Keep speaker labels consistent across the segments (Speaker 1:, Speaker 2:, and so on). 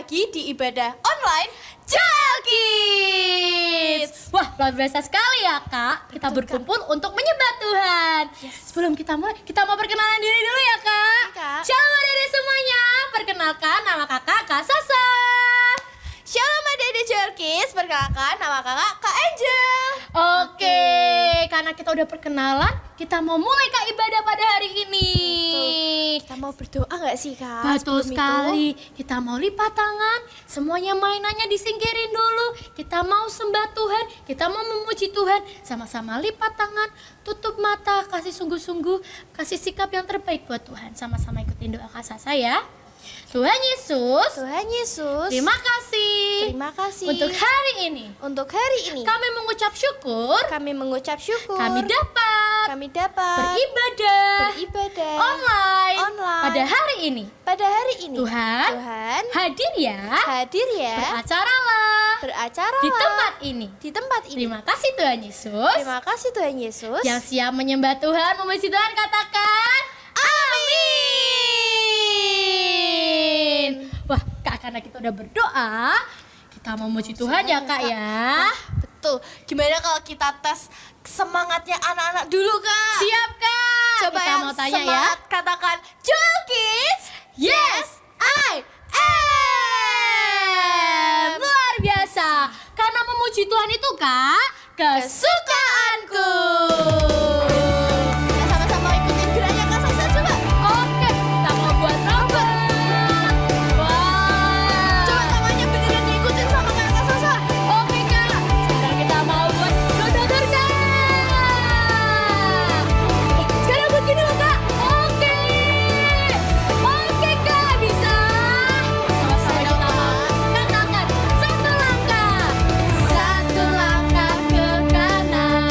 Speaker 1: lagi di ibadah online Joel Kids.
Speaker 2: Wah, luar biasa sekali ya Kak. Kita berkumpul untuk menyembah Tuhan. Sebelum kita mulai, kita mau perkenalan diri dulu ya Kak.
Speaker 1: Kak.
Speaker 2: Shalom adik-adik semuanya. Perkenalkan nama kakak Kak Sasa.
Speaker 1: Shalom adik-adik Joel Kids, perkenalkan nama kakak Kak Angel.
Speaker 2: Oke, karena kita udah perkenalan, kita mau mulai Kak ibadah pada hari ini.
Speaker 1: Kita mau berdoa gak sih Kak?
Speaker 2: Betul
Speaker 1: sebelum
Speaker 2: sekali.
Speaker 1: itu?
Speaker 2: Kita mau lipat tangan, semuanya mainannya disingkirin dulu. Kita mau sembah Tuhan, kita mau memuji Tuhan. Sama-sama lipat tangan, tutup mata, kasih sungguh-sungguh, kasih sikap yang terbaik buat Tuhan. Sama-sama ikutin doa Kak Sasa ya. Tuhan Yesus,
Speaker 1: Tuhan Yesus,
Speaker 2: terima kasih untuk hari ini.
Speaker 1: Untuk hari ini
Speaker 2: Kami mengucap syukur,
Speaker 1: kami mengucap syukur
Speaker 2: kami dapat
Speaker 1: beribadah
Speaker 2: online
Speaker 1: online
Speaker 2: pada hari ini.
Speaker 1: pada hari ini.
Speaker 2: Tuhan, hadir ya,
Speaker 1: hadir ya,
Speaker 2: beracaralah di tempat ini.
Speaker 1: di tempat ini.
Speaker 2: Terima kasih Tuhan Yesus.
Speaker 1: Terima kasih Tuhan Yesus.
Speaker 2: Yang siap menyembah Tuhan, memuji Tuhan, katakan amin. Wah Kak, karena kita udah berdoa, kita memuji Tuhan ya Kak ya.
Speaker 1: Betul. Gimana kalau kita tes semangatnya anak-anak dulu Kak?
Speaker 2: Siap Kak.
Speaker 1: Coba
Speaker 2: kita
Speaker 1: yang
Speaker 2: mau tanya ya.
Speaker 1: semangat katakan Joel Kids.
Speaker 2: Yes, I am. Luar biasa. Karena memuji Tuhan itu Kak, kesukaanku.
Speaker 1: Kita sama-sama ikutin geraknya Kak Sasa coba.
Speaker 2: Oke, kita mau buat robot. Wah.
Speaker 1: Coba tangannya beneran diikutin sama Kak Sasa.
Speaker 2: Oke Kak, sekarang kita mau buat dodor Kak. Sekarang buat gini loh Kak. Oke. Oke Kak, bisa. Sama-sama kita mau katakan satu langkah ke kanan.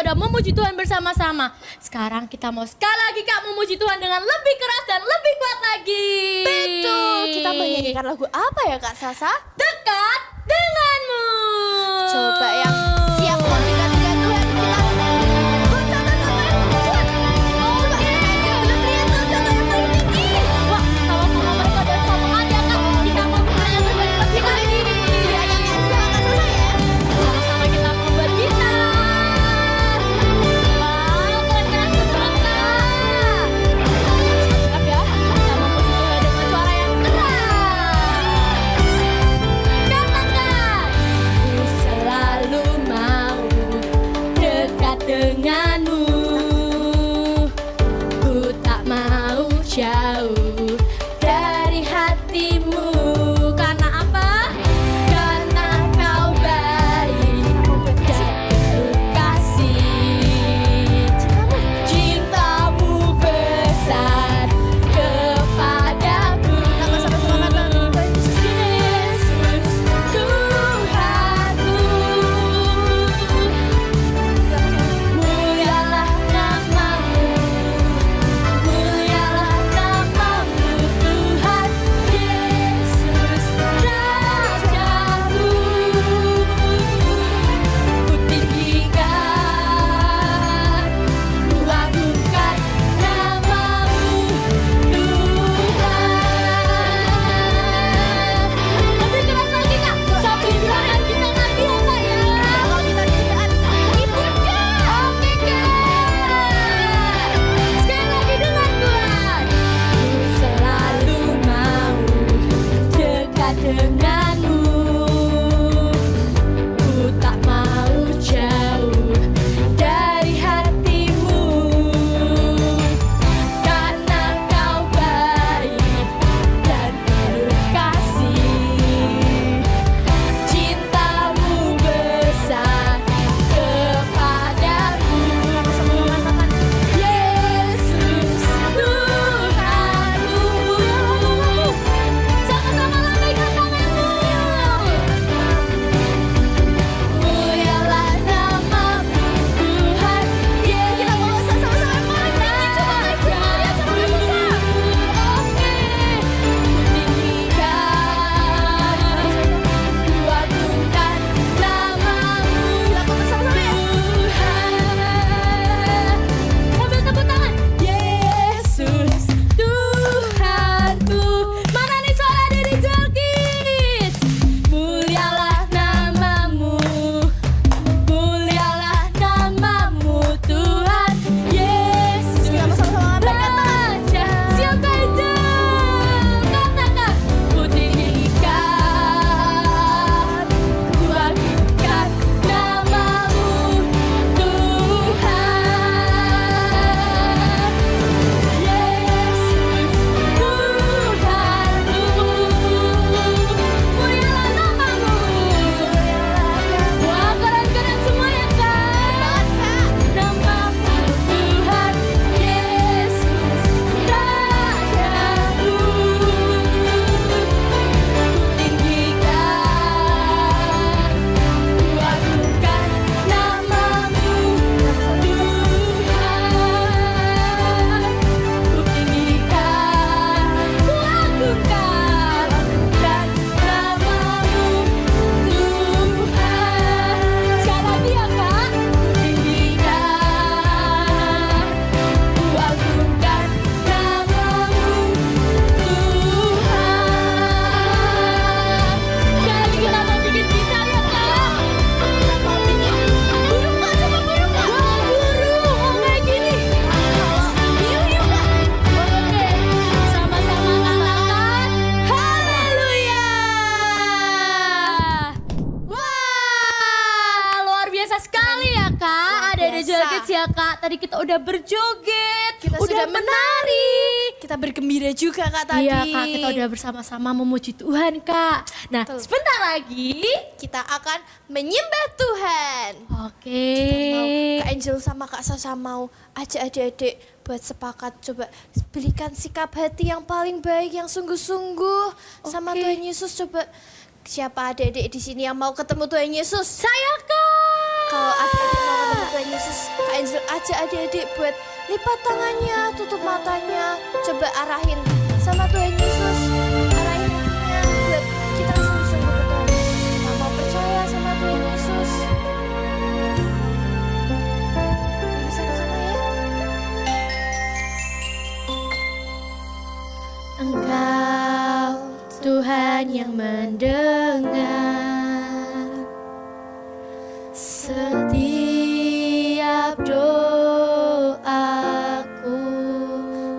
Speaker 2: udah memuji Tuhan bersama-sama. Sekarang kita mau sekali lagi Kak memuji Tuhan dengan lebih keras dan lebih kuat lagi.
Speaker 1: Betul. Kita menyanyikan lagu apa ya Kak Sasa?
Speaker 2: Dekat denganmu.
Speaker 1: Coba yang siap mau dekat dengan Tuhan kita bersama-sama yang kuat. Coba belum lihat tuh contoh yang paling tinggi.
Speaker 2: Wah, sama-sama mereka dan sama aja Kak. Kita mau bermain lebih lagi.
Speaker 1: Ya nyanyian sama Kak Sasa ya.
Speaker 2: Sama-sama kita mau bergitar. Wow, keren-keren sebentar Kak. Siap ya, kita memuji Tuhan dengan suara yang keras. Katakan, ku selalu mau dekat denganmu. Ku tak mau jauh dari hatimu. Karena apa? Karena kau baik dan penuh kasih. Cintamu besar kepadaku.
Speaker 1: Nama sama-sama kata
Speaker 2: Yesus Tuhanku, mulialah namamu, mulialah namamu Tuhan Yesus Rajaku. Ku tinggikan, ku agungkan namamu Tuhan. Lebih keras lagi Kak, sambil gerakan kita lagi ya Kak ya.
Speaker 1: kalau kita dekat ibunda.
Speaker 2: Oke Kak, sekali lagi dengan Tuhan. Ku selalu mau dekat denganmu. Ku tak mau jauh dari hatimu. Karena kau baik dan penuh kasih. Cintamu besar kepadaku. Yesus Tuhanku. Sama-sama lambaikan tanganmu. Mulialah namamu Tuhan Yesus Rajaku. Oke, tinggikan, ku agungkan namamu Tuhan. Sambil tepuk tangan. Yesus Tuhanku. Mana nih suara dari Jolkis? Mulialah namamu, mulialah namamu Tuhan Yesus Raja. Siapa itu? Katakan, ku tinggikan, ku agungkan namamu Tuhan. Yesus Tuhanku, mulialah namamu. Wah, keren-keren semua ya Kak. Namamu Tuhan Yesus Rajaku. Ku tinggikan, ku agungkan namamu Tuhan. Ku tinggikan, ku agungkan dan namamu Tuhan. Sekali lagi ya Kak. Tinggikan, ku agungkan namamu Tuhan. Sekali lagi kita mau bikin gitar ya Kak. Mau bikin burung Kak, coba burung Kak. Wah, burung, oh kayak gini. Hiu Kak. Oke, sama-sama katakan haleluya. Wah, luar biasa sekali ya Kak.
Speaker 1: Luar
Speaker 2: Ada
Speaker 1: biasa.
Speaker 2: joget ya Kak. Tadi kita udah berjoget,
Speaker 1: Kita
Speaker 2: udah
Speaker 1: sudah
Speaker 2: menari.
Speaker 1: Kita bergembira juga Kak tadi.
Speaker 2: Iya Kak, kita udah bersama-sama memuji Tuhan Kak. Nah,
Speaker 1: Betul.
Speaker 2: sebentar lagi.
Speaker 1: Kita akan menyembah Tuhan.
Speaker 2: Oke.
Speaker 1: Mau Kak Angel sama Kak Sasa mau ajak adik-adik buat sepakat coba berikan sikap hati yang paling baik, yang sungguh-sungguh sama
Speaker 2: Oke.
Speaker 1: Tuhan Yesus. Coba siapa adik-adik di sini yang mau ketemu Tuhan Yesus?
Speaker 2: Saya Kak.
Speaker 1: Kalau adik-adik mau ketemu Tuhan Yesus, Angel ajak adik-adik buat lipat tangannya, tutup matanya, coba arahin sama Tuhan Yesus. Arahin hatinya buat kita sungguh-sungguh ke Tuhan Yesus. Kita mau percaya sama Tuhan Yesus. Ini sama-sama ya.
Speaker 2: Engkau Tuhan yang mendengar setiap doaku.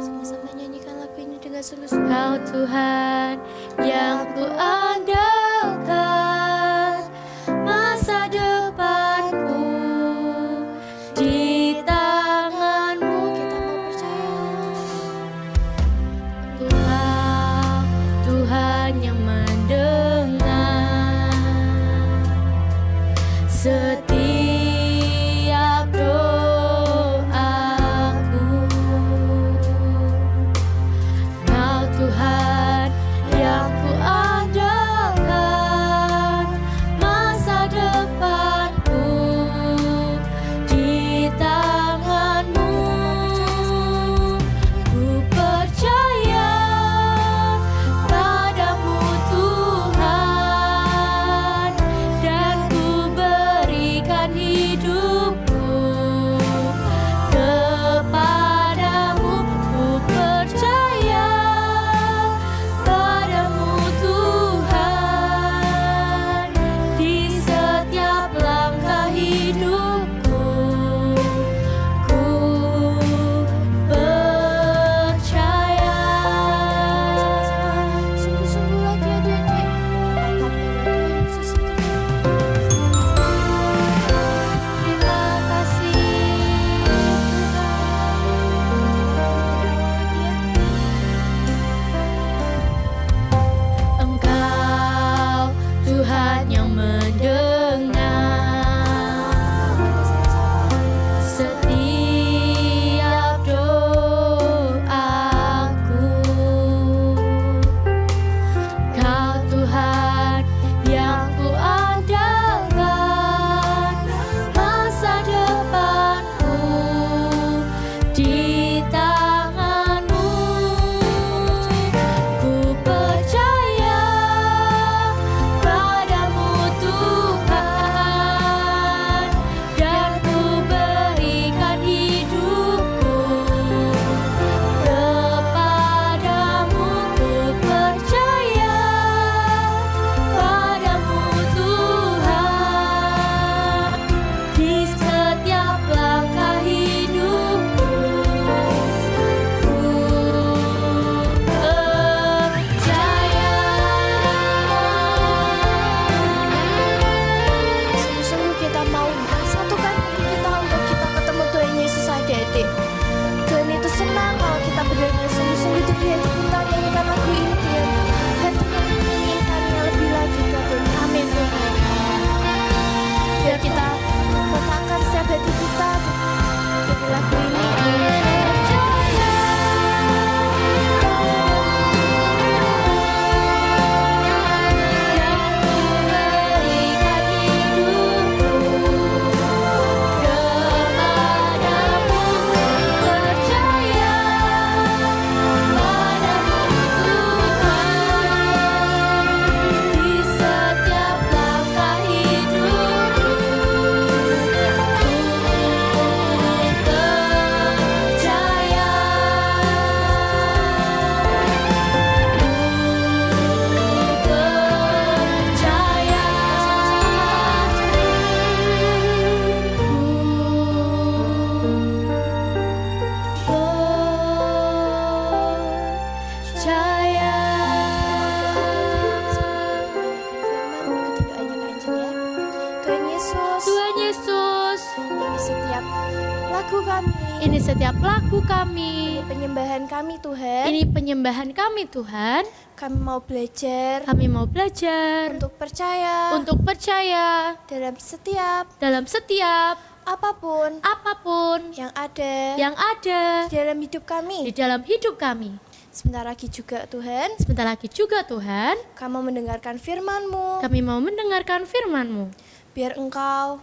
Speaker 1: Sama-sama nyanyikan lagu ini dengan sungguh-sungguh.
Speaker 2: Engkau Tuhan yang kuandalkan, masa depanku di tangan-Mu.
Speaker 1: Kita mau percaya.
Speaker 2: Tuhan, Tuhan yang mendengar setiap doaku. Kau Tuhan yang kuandalkan, masa depanku di tangan-Mu. Ku percaya padamu Tuhan, dan ku berikan hidupku kepadamu. Ku percaya padamu Tuhan, di setiap langkah hidupku. Ku percaya.
Speaker 1: Sungguh-sungguh lagi adik-adik. Kita pada Tuhan Yesus itu.
Speaker 2: Terima kasih Engkau Tuhan yang mendengar setiap doaku. Kau Tuhan yang kuandalkan, masa depanku di tangan-Mu. Ku percaya padamu Tuhan, dan ku berikan hidupku kepadamu. Ku percaya padamu Tuhan, di setiap langkah hidupku. Ku percaya.
Speaker 1: Sungguh-sungguh kita mau satukan hati kita untuk kita ketemu Tuhan Yesus adik-adik. Tuhan itu senang kalau kita benar-benar sungguh-sungguh itu di hati kita nyanyikan lagu ini dengan hati yang menginginkannya lebih lagi Tuhan. Amin Tuhan. Biar kita letakkan setiap hati kita dari lagu ini.
Speaker 2: Tuhan Yesus,
Speaker 1: lagu kami,
Speaker 2: ini setiap lagu kami,
Speaker 1: penyembahan kami Tuhan.
Speaker 2: ini penyembahan kami Tuhan.
Speaker 1: Kami mau belajar
Speaker 2: Kami mau belajar
Speaker 1: untuk percaya
Speaker 2: untuk percaya
Speaker 1: dalam setiap
Speaker 2: dalam setiap
Speaker 1: apapun
Speaker 2: apapun
Speaker 1: yang ada
Speaker 2: yang ada
Speaker 1: di dalam hidup
Speaker 2: di
Speaker 1: kami.
Speaker 2: dalam hidup kami.
Speaker 1: Sebentar lagi juga Tuhan,
Speaker 2: Sebentar lagi juga Tuhan,
Speaker 1: kami mendengarkan firman-Mu.
Speaker 2: kami mau mendengarkan firman-Mu.
Speaker 1: Biar Engkau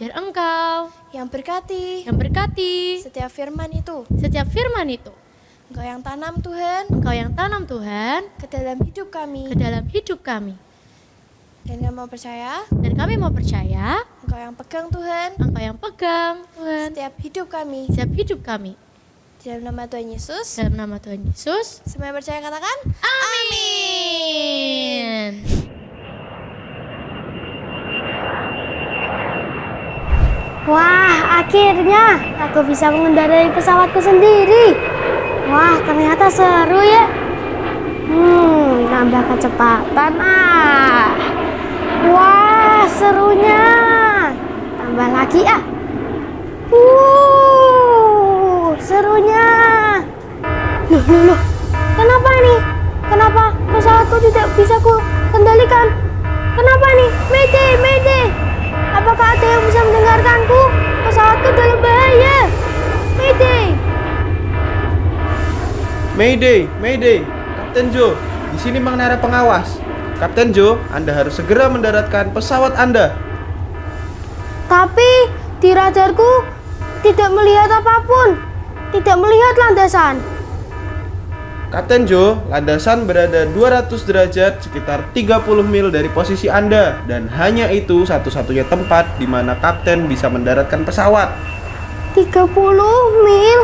Speaker 2: yang
Speaker 1: berkati
Speaker 2: berkati
Speaker 1: setiap firman itu.
Speaker 2: Engkau yang tanam Tuhan
Speaker 1: Ke dalam hidup kami.
Speaker 2: ke dalam hidup kami.
Speaker 1: Dan kami mau percaya,
Speaker 2: Dan kami mau percaya
Speaker 1: Engkau yang pegang Tuhan
Speaker 2: Engkau yang pegang Tuhan
Speaker 1: setiap hidup kami.
Speaker 2: setiap hidup kami.
Speaker 1: Dalam nama Tuhan Yesus.
Speaker 2: Dalam nama Tuhan Yesus.
Speaker 1: Semua yang percaya katakan,
Speaker 2: Amin.
Speaker 3: Wah, akhirnya aku bisa mengendarai pesawatku sendiri. Wah, ternyata seru ya. Tambah kecepatan. Wah, serunya. Tambah lagi serunya. Loh. Kenapa nih? Kenapa pesawatku tidak bisa ku kendalikan? Kenapa nih? Mayday. Apakah ada yang bisa mendengarkanku? Pesawatku dalam bahaya.
Speaker 4: Mayday, Kapten Joe, di sini mengenai pengawas. Kapten Joe, Anda harus segera mendaratkan pesawat Anda.
Speaker 3: Tapi di radarku tidak melihat apapun. Tidak melihat landasan.
Speaker 4: Kapten Joe, landasan berada 200 derajat sekitar 30 mil dari posisi Anda. Dan hanya itu satu-satunya tempat di mana Kapten bisa mendaratkan pesawat.
Speaker 3: 30 mil.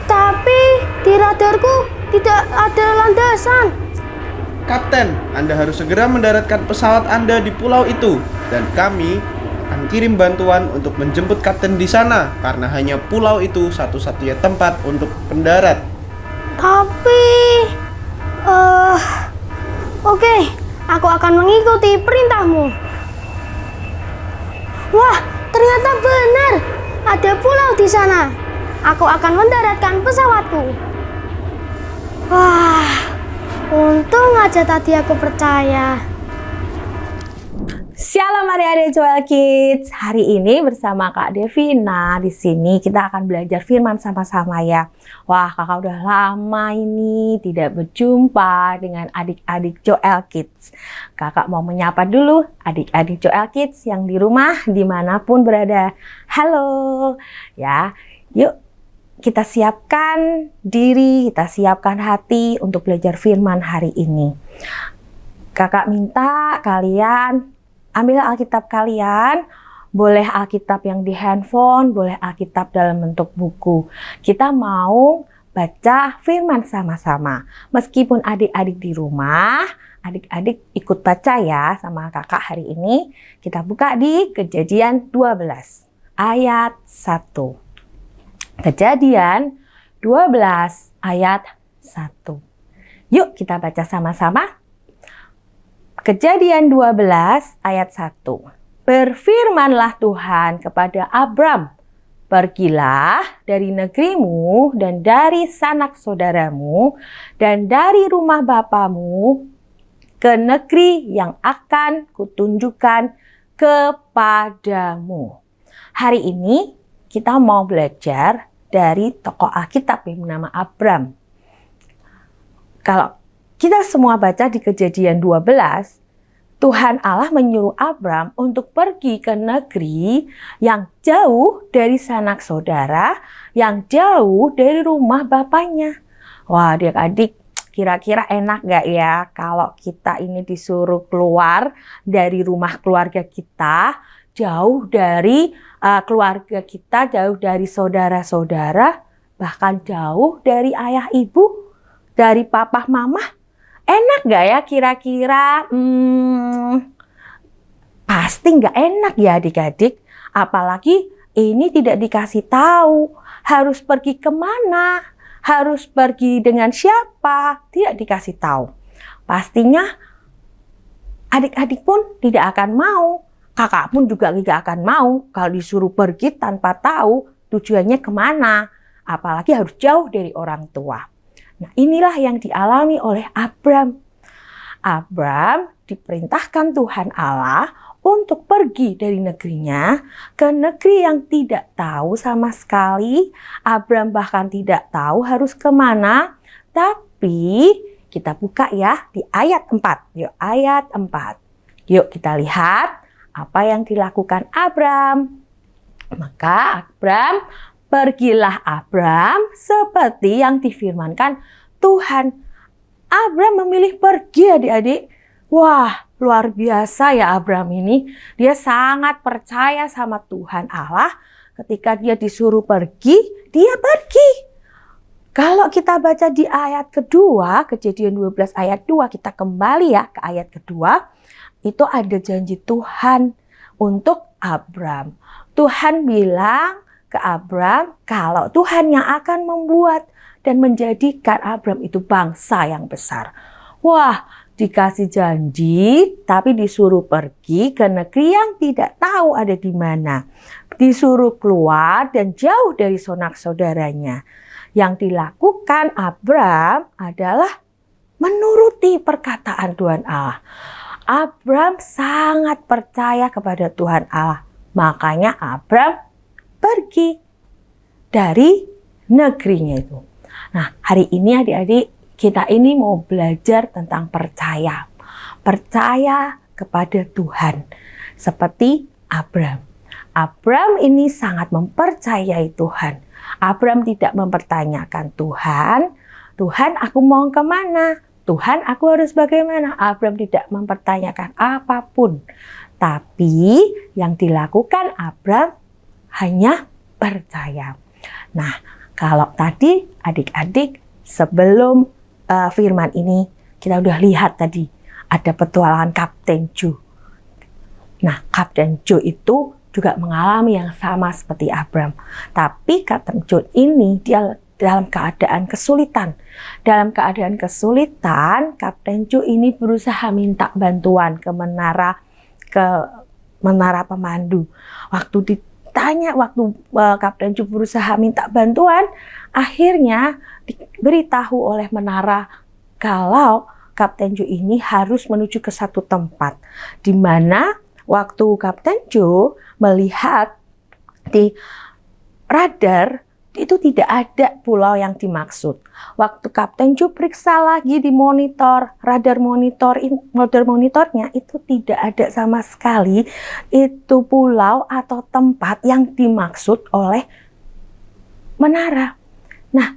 Speaker 3: Tapi di radarku tidak ada landasan.
Speaker 4: Kapten, Anda harus segera mendaratkan pesawat Anda di pulau itu. Dan kami akan kirim bantuan untuk menjemput Kapten di sana. Karena hanya pulau itu satu-satunya tempat untuk pendarat.
Speaker 3: Tapi oke, aku akan mengikuti perintahmu. Wah, ternyata benar. Ada pulau di sana. Aku akan mendaratkan pesawatku. Wah, untung aja tadi aku percaya.
Speaker 5: Shalom adik-adik Joel Kids. Hari ini bersama Kak Devina di sini kita akan belajar firman sama-sama ya. Wah, kakak udah lama ini tidak berjumpa dengan adik-adik Joel Kids. Kakak mau menyapa dulu adik-adik Joel Kids yang di rumah dimanapun berada. Halo, ya. Yuk kita siapkan diri, kita siapkan hati untuk belajar firman hari ini. Kakak minta kalian ambil Alkitab kalian, boleh Alkitab yang di handphone, boleh Alkitab dalam bentuk buku. Kita mau baca firman sama-sama. Meskipun adik-adik di rumah, adik-adik ikut baca ya sama kakak hari ini. Kita buka di Kejadian 12 ayat 1. Kejadian 12 ayat 1. Yuk kita baca sama-sama. Kejadian 12 ayat 1. Berfirmanlah Tuhan kepada Abram, pergilah dari negerimu dan dari sanak saudaramu dan dari rumah bapamu ke negeri yang akan kutunjukkan kepadamu. Hari ini kita mau belajar dari tokoh Alkitab yang bernama Abram. Kalau kita semua baca di Kejadian 12, Tuhan Allah menyuruh Abram untuk pergi ke negeri yang jauh dari sanak saudara, yang jauh dari rumah bapaknya. Wah, adik-adik, kira-kira enak gak ya kalau kita ini disuruh keluar dari rumah keluarga kita, jauh dari keluarga kita, jauh dari saudara-saudara, bahkan jauh dari ayah ibu, dari papa mama. Enak gak ya kira-kira? Pasti gak enak ya adik-adik. Apalagi ini tidak dikasih tahu. Harus pergi kemana? Harus pergi dengan siapa? Tidak dikasih tahu. Pastinya adik-adik pun tidak akan mau. Kakak pun juga tidak akan mau kalau disuruh pergi tanpa tahu tujuannya kemana. Apalagi harus jauh dari orang tua. Nah, inilah yang dialami oleh Abram. Abram diperintahkan Tuhan Allah untuk pergi dari negerinya ke negeri yang tidak tahu sama sekali. Abram bahkan tidak tahu harus kemana. Tapi kita buka ya di ayat 4. Yuk, ayat 4. Yuk kita lihat. apa yang dilakukan Abram? Maka pergilah Abram seperti yang difirmankan Tuhan. Abram memilih pergi, adik-adik. Wah, luar biasa ya Abram ini. Dia sangat percaya sama Tuhan Allah. Ketika dia disuruh pergi, dia pergi. Kalau kita baca di ayat kedua, Kejadian 12 ayat 2, kita kembali ya ke ayat kedua. Itu ada janji Tuhan untuk Abram. Tuhan bilang ke Abram kalau Tuhan yang akan membuat dan menjadikan Abram itu bangsa yang besar. Wah, dikasih janji tapi disuruh pergi ke negeri yang tidak tahu ada di mana. Disuruh keluar dan jauh dari sanak saudaranya. Yang dilakukan Abram adalah menuruti perkataan Tuhan Allah. Abram sangat percaya kepada Tuhan Allah. Makanya Abram pergi dari negerinya itu. Nah, hari ini adik-adik, kita ini mau belajar tentang percaya. Percaya kepada Tuhan. Seperti Abram. Abram ini sangat mempercayai Tuhan. Abram tidak mempertanyakan Tuhan, Tuhan aku mau kemana? Tuhan aku harus bagaimana? Abram tidak mempertanyakan apapun. Tapi yang dilakukan Abram hanya percaya. Nah, kalau tadi adik-adik sebelum firman ini kita udah lihat tadi ada petualangan Kapten Joe. Nah, Kapten Joe itu juga mengalami yang sama seperti Abram. Tapi Kapten Joe ini dia dalam keadaan kesulitan. Dalam keadaan kesulitan, Kapten Joe ini berusaha minta bantuan ke menara pemandu. Waktu Kapten Joe berusaha minta bantuan, akhirnya diberitahu oleh menara kalau Kapten Joe ini harus menuju ke satu tempat, di mana waktu Kapten Joe melihat di radar itu tidak ada pulau yang dimaksud. Waktu Kapten Joe periksa lagi di monitor, radar monitornya itu tidak ada sama sekali itu pulau atau tempat yang dimaksud oleh menara. Nah,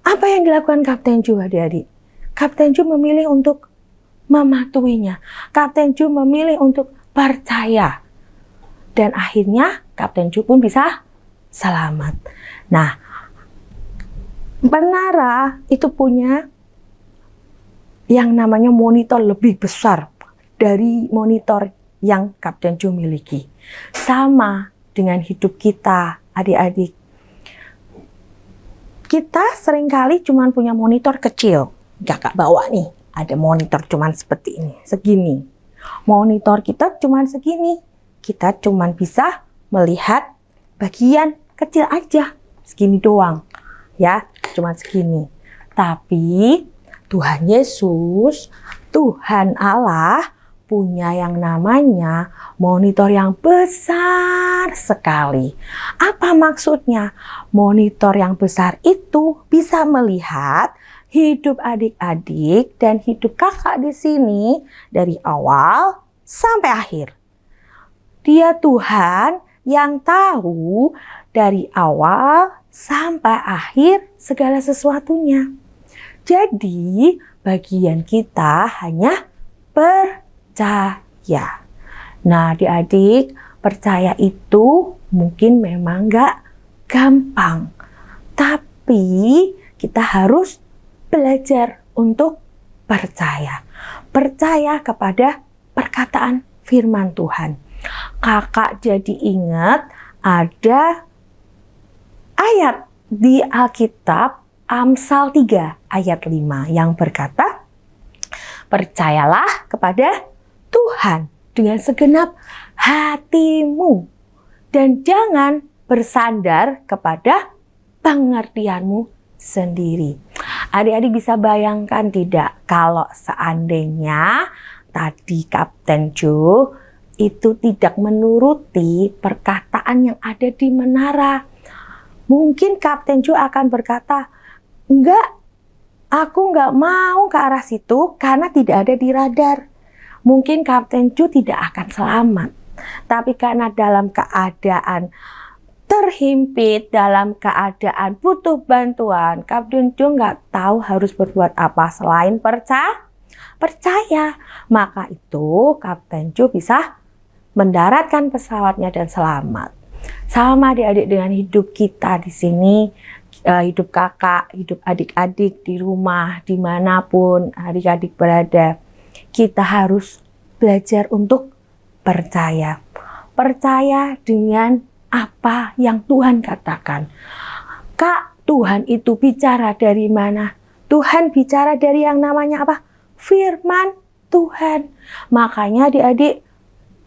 Speaker 5: apa yang dilakukan Kapten Joe adik-adik? Kapten Joe memilih untuk mematuhinya. Kapten Joe memilih untuk percaya. Dan akhirnya Kapten Joe pun bisa selamat. Nah, menara itu punya yang namanya monitor lebih besar dari monitor yang Kapten Joe miliki. Sama dengan hidup kita, adik-adik. Kita seringkali cuma punya monitor kecil. Kakak bawa nih, ada monitor cuma seperti ini, segini. Monitor kita cuma segini. Kita cuma bisa melihat bagian kecil aja, segini doang. Ya, cuma segini. Tapi Tuhan Yesus, Tuhan Allah punya yang namanya monitor yang besar sekali. Apa maksudnya? Monitor yang besar itu bisa melihat hidup adik-adik dan hidup kakak di sini dari awal sampai akhir. Dia Tuhan yang tahu dari awal sampai akhir segala sesuatunya. Jadi bagian kita hanya percaya. Nah, adik-adik, percaya itu mungkin memang gak gampang. Tapi kita harus belajar untuk percaya. Percaya kepada perkataan firman Tuhan. Kakak jadi ingat ada ayat di Alkitab Amsal 3 ayat 5 yang berkata, percayalah kepada Tuhan dengan segenap hatimu dan jangan bersandar kepada pengertianmu sendiri. Adik-adik bisa bayangkan tidak kalau seandainya tadi Kapten Joe itu tidak menuruti perkataan yang ada di menara. Mungkin Kapten Joe akan berkata, enggak, aku enggak mau ke arah situ karena tidak ada di radar. Mungkin Kapten Joe tidak akan selamat. Tapi karena dalam keadaan terhimpit, dalam keadaan butuh bantuan, Kapten Jo nggak tahu harus berbuat apa selain percaya. Maka itu Kapten Jo bisa mendaratkan pesawatnya dan selamat. Sama adik-adik dengan hidup kita di sini, hidup kakak, hidup adik-adik di rumah, dimanapun adik-adik berada, kita harus belajar untuk percaya. Percaya dengan apa yang Tuhan katakan. Kak, Tuhan itu bicara dari mana? Tuhan bicara dari yang namanya apa? Firman Tuhan. Makanya adik-adik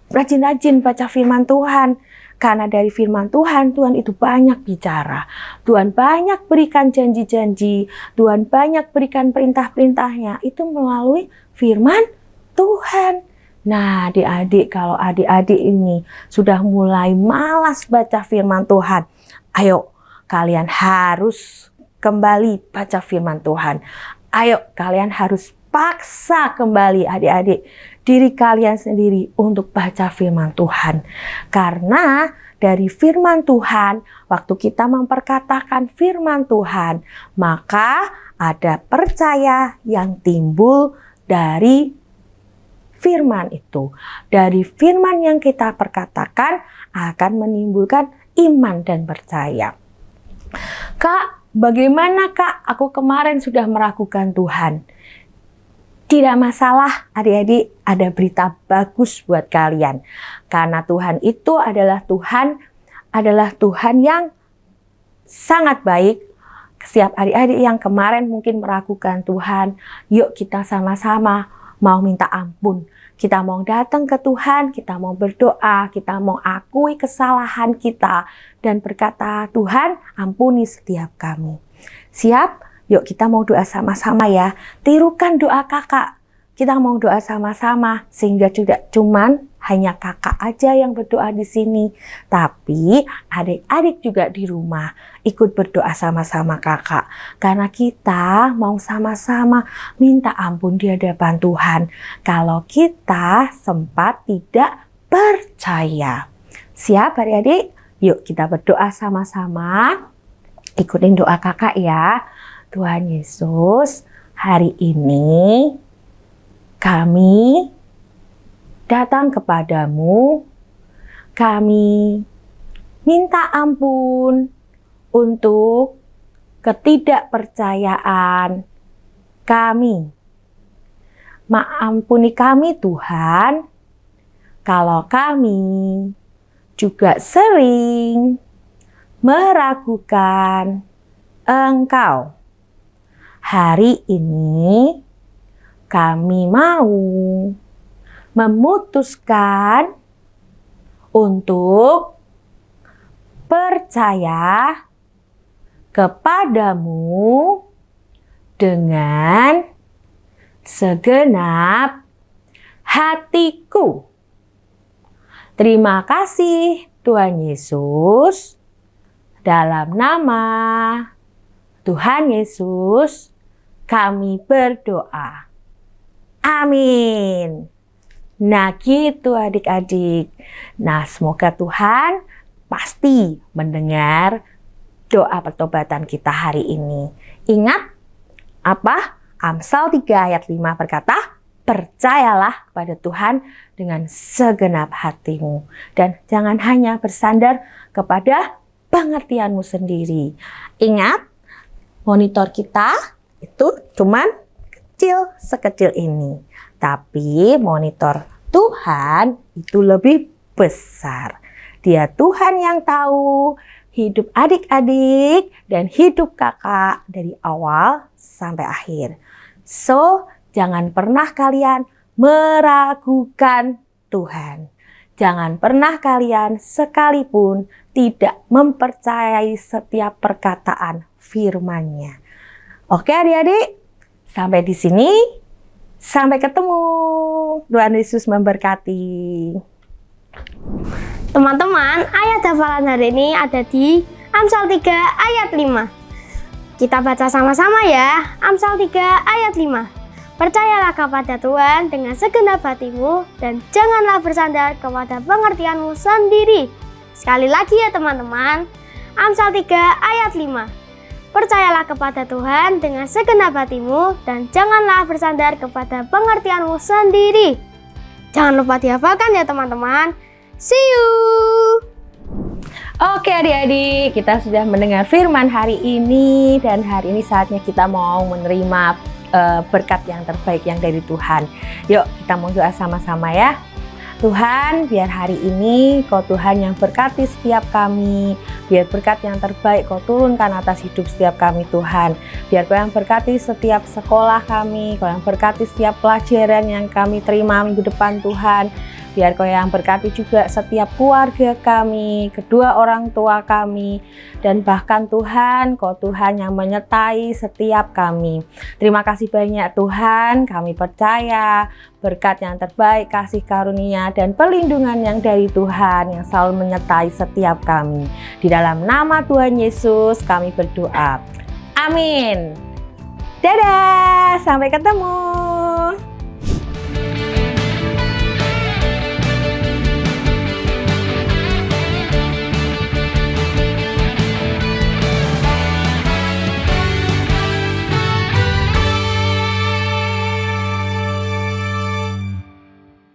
Speaker 5: rajin-rajin baca firman Tuhan. Karena dari firman Tuhan, Tuhan itu banyak bicara. Tuhan banyak berikan janji-janji. Tuhan banyak berikan perintah-perintahnya. Itu melalui firman Tuhan. Nah, adik-adik, kalau adik-adik ini sudah mulai malas baca firman Tuhan, ayo kalian harus kembali baca firman Tuhan. Ayo kalian harus paksa kembali adik-adik diri kalian sendiri untuk baca firman Tuhan. Karena dari firman Tuhan, waktu kita memperkatakan firman Tuhan, maka ada percaya yang timbul dari firman itu. Dari firman yang kita perkatakan akan menimbulkan iman dan percaya. Kak, bagaimana Kak? Aku kemarin sudah meragukan Tuhan. Tidak masalah adik-adik, ada berita bagus buat kalian. Karena Tuhan itu adalah Tuhan yang sangat baik. Setiap adik-adik yang kemarin mungkin meragukan Tuhan, yuk kita sama-sama mau minta ampun. Kita mau datang ke Tuhan, kita mau berdoa, kita mau akui kesalahan kita dan berkata, Tuhan ampuni setiap kami. Siap? Yuk kita mau doa sama-sama ya. Tirukan doa kakak. Kita mau doa sama-sama sehingga tidak cuman hanya kakak aja yang berdoa di sini, tapi adik-adik juga di rumah ikut berdoa sama-sama kakak. Karena kita mau sama-sama minta ampun di hadapan Tuhan kalau kita sempat tidak percaya. Siap adik-adik? Yuk kita berdoa sama-sama. Ikutin doa kakak ya. Tuhan Yesus, hari ini kami datang kepadamu, kami minta ampun untuk ketidakpercayaan kami. Ampuni kami Tuhan, kalau kami juga sering meragukan Engkau. Hari ini kami mau memutuskan untuk percaya kepadamu dengan segenap hatiku. Terima kasih Tuhan Yesus. Dalam nama Tuhan Yesus kami berdoa. Amin. Nah gitu adik-adik. Nah semoga Tuhan pasti mendengar doa pertobatan kita hari ini. Ingat apa? Amsal 3 ayat 5 berkata, percayalah kepada Tuhan dengan segenap hatimu. Dan jangan hanya bersandar kepada pengertianmu sendiri. Ingat, monitor kita itu cuman kecil sekecil ini. Tapi monitor Tuhan itu lebih besar. Dia Tuhan yang tahu hidup adik-adik dan hidup kakak dari awal sampai akhir. So, jangan pernah kalian meragukan Tuhan. Jangan pernah kalian sekalipun tidak mempercayai setiap perkataan firman-Nya. Oke adik-adik, sampai di sini. Sampai ketemu. Tuhan Yesus memberkati.
Speaker 3: Teman-teman, ayat hafalan hari ini ada di Amsal 3 ayat 5. Kita baca sama-sama ya. Amsal 3 ayat 5. Percayalah kepada Tuhan dengan segenap hatimu dan janganlah bersandar kepada pengertianmu sendiri. Sekali lagi ya teman-teman, Amsal 3 ayat 5. Percayalah kepada Tuhan dengan segenap hatimu dan janganlah bersandar kepada pengertianmu sendiri. Jangan lupa dihafalkan ya teman-teman. See you!
Speaker 5: Oke adik-adik, kita sudah mendengar firman hari ini dan hari ini saatnya kita mau menerima berkat yang terbaik yang dari Tuhan. Yuk kita mau doa sama-sama ya. Tuhan, biar hari ini Kau Tuhan yang berkati setiap kami, biar berkat yang terbaik Kau turunkan atas hidup setiap kami Tuhan. Biar Kau yang berkati setiap sekolah kami, Kau yang berkati setiap pelajaran yang kami terima minggu depan Tuhan. Biar Kau yang berkati juga setiap keluarga kami, kedua orang tua kami, dan bahkan Tuhan, Kau Tuhan yang menyertai setiap kami. Terima kasih banyak Tuhan, kami percaya berkat yang terbaik, kasih karunia, dan perlindungan yang dari Tuhan yang selalu menyertai setiap kami. Di dalam nama Tuhan Yesus kami berdoa. Amin. Dadah, sampai ketemu.